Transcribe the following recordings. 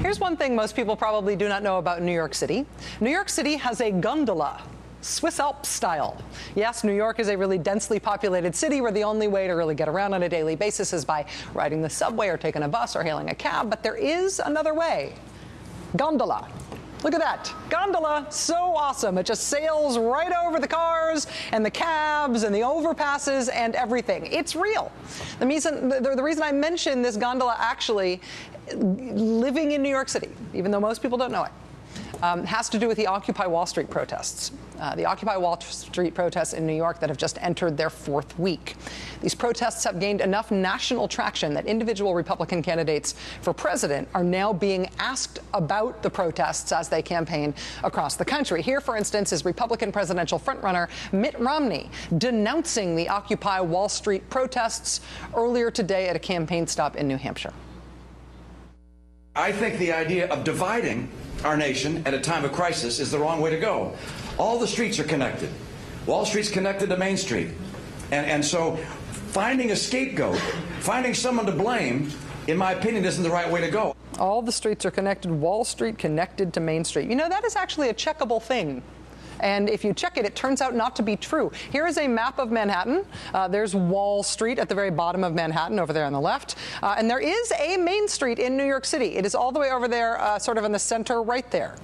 Here's one thing most people probably do not know about New York City. New York City has a gondola. Swiss Alps style. Yes, New York is a really densely populated city where the only way to really get around on a daily basis is by riding the subway or taking a bus or hailing a cab, but there is another way. Gondola. Look at that. Gondola, so awesome. It just sails right over the cars and the cabs and the overpasses and everything. It's real. The reason I mention this gondola actually living in New York City, even though most people don't know it, has to do with the Occupy Wall Street protests. The Occupy Wall Street protests in New York that have just entered their fourth week. These protests have gained enough national traction that individual Republican candidates for president are now being asked about the protests as they campaign across the country. Here, for instance, is Republican presidential frontrunner Mitt Romney denouncing the Occupy Wall Street protests earlier today at a campaign stop in New Hampshire. I think the idea of dividing our nation at a time of crisis is the wrong way to go. All the streets are connected. Wall Street's connected to Main Street. And so finding a scapegoat, finding someone to blame, in my opinion, isn't the right way to go. All the streets are connected. Wall Street connected to Main Street. You know, that is actually a checkable thing. And if you check it, it turns out not to be true. Here is a map of Manhattan. There's Wall Street at the very bottom of Manhattan over there on the left. And there is a Main Street in New York City. It is all the way over there, sort of in the center right there.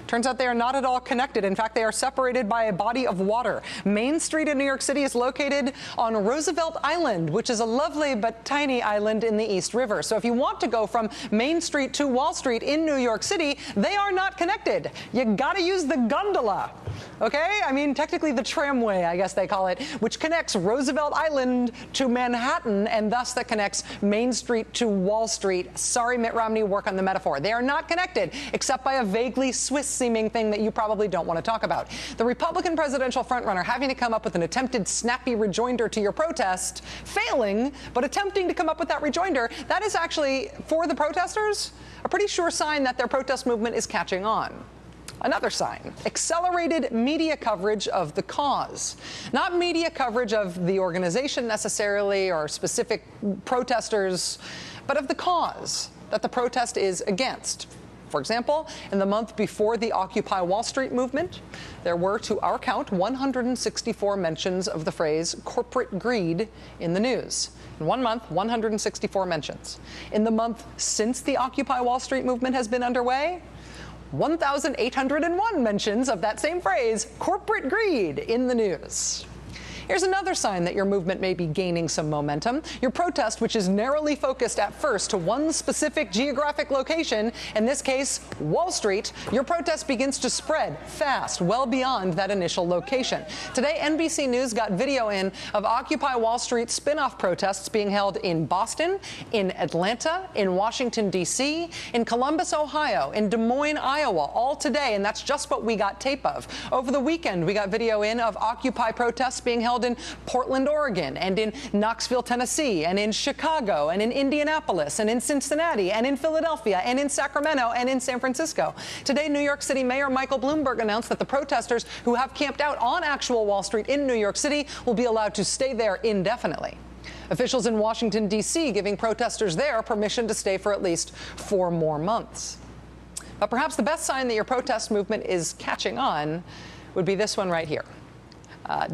Turns out they are not at all connected. In fact, they are separated by a body of water. Main Street in New York City is located on Roosevelt Island, which is a lovely but tiny island in the East River. So if you want to go from Main Street to Wall Street in New York City, they are not connected. You gotta use the gondola. Okay? I mean, technically the tramway, I guess they call it, which connects Roosevelt Island to Manhattan, and thus that connects Main Street to Wall Street. Sorry, Mitt Romney, work on the metaphor. They are not connected, except by a vaguely Swiss-seeming thing that you probably don't want to talk about. The Republican presidential frontrunner having to come up with an attempted snappy rejoinder to your protest, failing, but attempting to come up with that rejoinder, that is actually, for the protesters, a pretty sure sign that their protest movement is catching on. Another sign, accelerated media coverage of the cause. Not media coverage of the organization necessarily or specific protesters, but of the cause that the protest is against. For example, in the month before the Occupy Wall Street movement, there were, to our count, 164 mentions of the phrase corporate greed in the news. In 1 month, 164 mentions. In the month since the Occupy Wall Street movement has been underway, 1,801 mentions of that same phrase, corporate greed, in the news. Here's another sign that your movement may be gaining some momentum. Your protest, which is narrowly focused at first to one specific geographic location, in this case, Wall Street, your protest begins to spread fast, well beyond that initial location. Today, NBC News got video in of Occupy Wall Street spin-off protests being held in Boston, in Atlanta, in Washington, D.C., in Columbus, Ohio, in Des Moines, Iowa, all today, and that's just what we got tape of. Over the weekend, we got video in of Occupy protests being held in Portland, Oregon, and in Knoxville, Tennessee, and in Chicago, and in Indianapolis, and in Cincinnati, and in Philadelphia, and in Sacramento, and in San Francisco. Today, New York City Mayor Michael Bloomberg announced that the protesters who have camped out on actual Wall Street in New York City will be allowed to stay there indefinitely. Officials in Washington, D.C. giving protesters there permission to stay for at least 4 more months. But perhaps the best sign that your protest movement is catching on would be this one right here.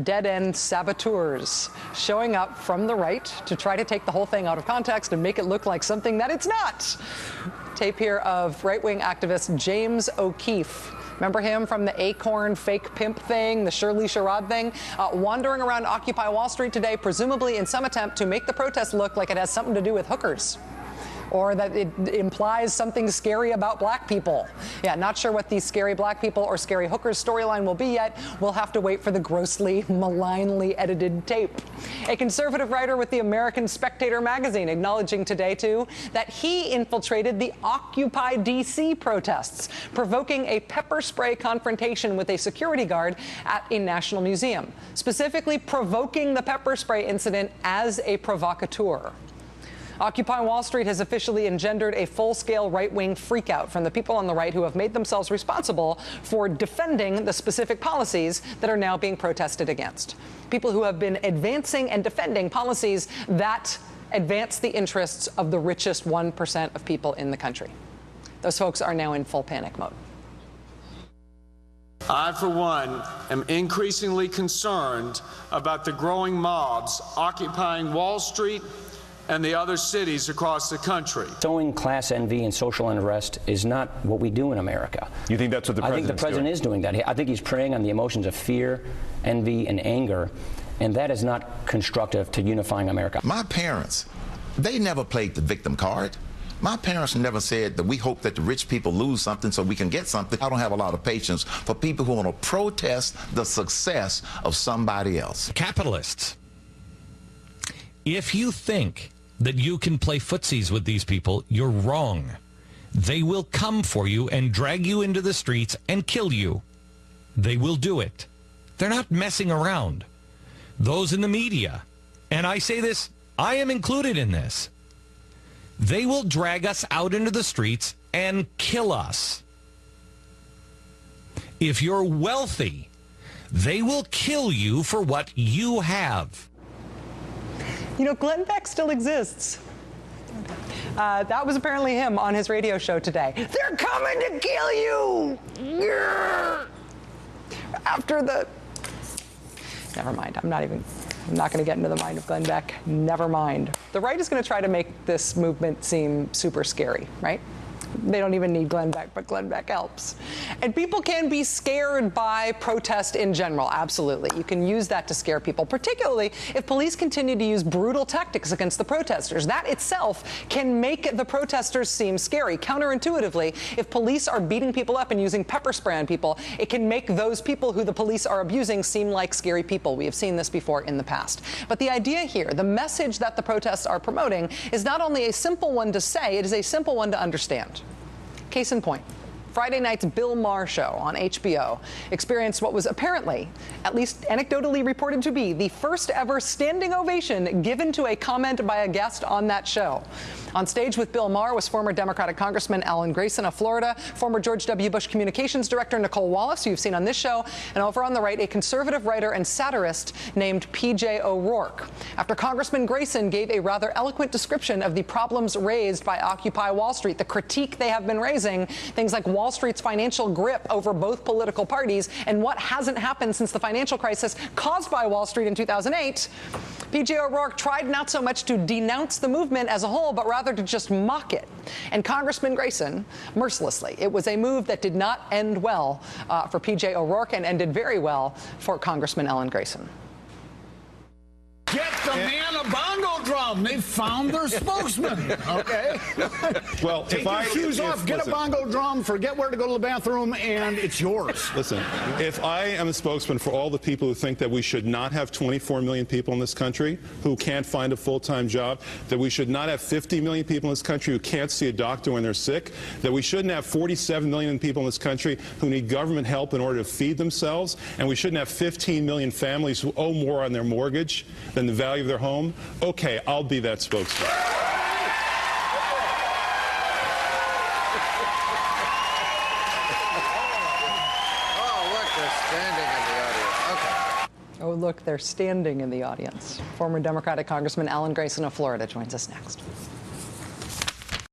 Dead-end saboteurs showing up from the right to try to take the whole thing out of context and make it look like something that it's not. Tape here of right-wing activist James O'Keefe. Remember him from the Acorn fake pimp thing, the Shirley Sherrod thing? Wandering around Occupy Wall Street today, presumably in some attempt to make the protest look like it has something to do with hookers, or that it implies something scary about black people. Yeah, not sure what the scary black people or scary hookers storyline will be yet. We'll have to wait for the grossly, malignly edited tape. A conservative writer with the American Spectator magazine acknowledging today, too, that he infiltrated the Occupy D.C. protests, provoking a pepper spray confrontation with a security guard at a national museum, specifically provoking the pepper spray incident as a provocateur. Occupy Wall Street has officially engendered a full-scale right-wing freakout from the people on the right who have made themselves responsible for defending the specific policies that are now being protested against. People who have been advancing and defending policies that advance the interests of the richest 1% of people in the country. Those folks are now in full panic mode. I, for one, am increasingly concerned about the growing mobs occupying Wall Street and the other cities across the country. Sowing class envy and social unrest is not what we do in America. You think that's what the president I think the president is doing that. I think he's preying on the emotions of fear, envy, and anger, and that is not constructive to unifying America. My parents, they never played the victim card. My parents never said that we hope that the rich people lose something so we can get something. I don't have a lot of patience for people who want to protest the success of somebody else. Capitalists. If you think that you can play footsies with these people, you're wrong. They will come for you and drag you into the streets and kill you. They will do it. They're not messing around. Those in the media, and I say this, I am included in this, they will drag us out into the streets and kill us. If you're wealthy, they will kill you for what you have. You know, Glenn Beck still exists. That was apparently him on his radio show today. They're coming to kill you! After the... Never mind. I'm not going to get into the mind of Glenn Beck. Never mind. The right is going to try to make this movement seem super scary, right? They don't even need Glenn Beck, but Glenn Beck helps. And people can be scared by protest in general, absolutely. You can use that to scare people, particularly if police continue to use brutal tactics against the protesters. That itself can make the protesters seem scary. Counterintuitively, if police are beating people up and using pepper spray on people, it can make those people who the police are abusing seem like scary people. We have seen this before in the past. But the idea here, the message that the protests are promoting, is not only a simple one to say, it is a simple one to understand. Case in point, Friday night's Bill Maher show on HBO experienced what was apparently, at least anecdotally reported to be, the first ever standing ovation given to a comment by a guest on that show. On stage with Bill Maher was former Democratic Congressman Alan Grayson of Florida, former George W. Bush Communications Director Nicole Wallace, who you've seen on this show, and over on the right, a conservative writer and satirist named P.J. O'Rourke. After Congressman Grayson gave a rather eloquent description of the problems raised by Occupy Wall Street, the critique they have been raising, things like Wall Street's financial grip over both political parties and what hasn't happened since the financial crisis caused by Wall Street in 2008, P.J. O'Rourke tried not so much to denounce the movement as a whole, but rather to just mock it. And Congressman Grayson, mercilessly, it was a move that did not end well for P.J. O'Rourke and ended very well for Congressman Alan Grayson. Get the man a bongo drum. They found their spokesman. Okay. Well, take your shoes off, get a bongo drum, forget where to go to the bathroom, and it's yours. Listen, if I am a spokesman for all the people who think that we should not have 24 million people in this country who can't find a full-time job, that we should not have 50 million people in this country who can't see a doctor when they're sick, that we shouldn't have 47 million people in this country who need government help in order to feed themselves, and we shouldn't have 15 million families who owe more on their mortgage than the value of their home, okay, I'll be that spokesman. Oh, look, they're standing in the audience. Former Democratic Congressman Alan Grayson of Florida joins us next.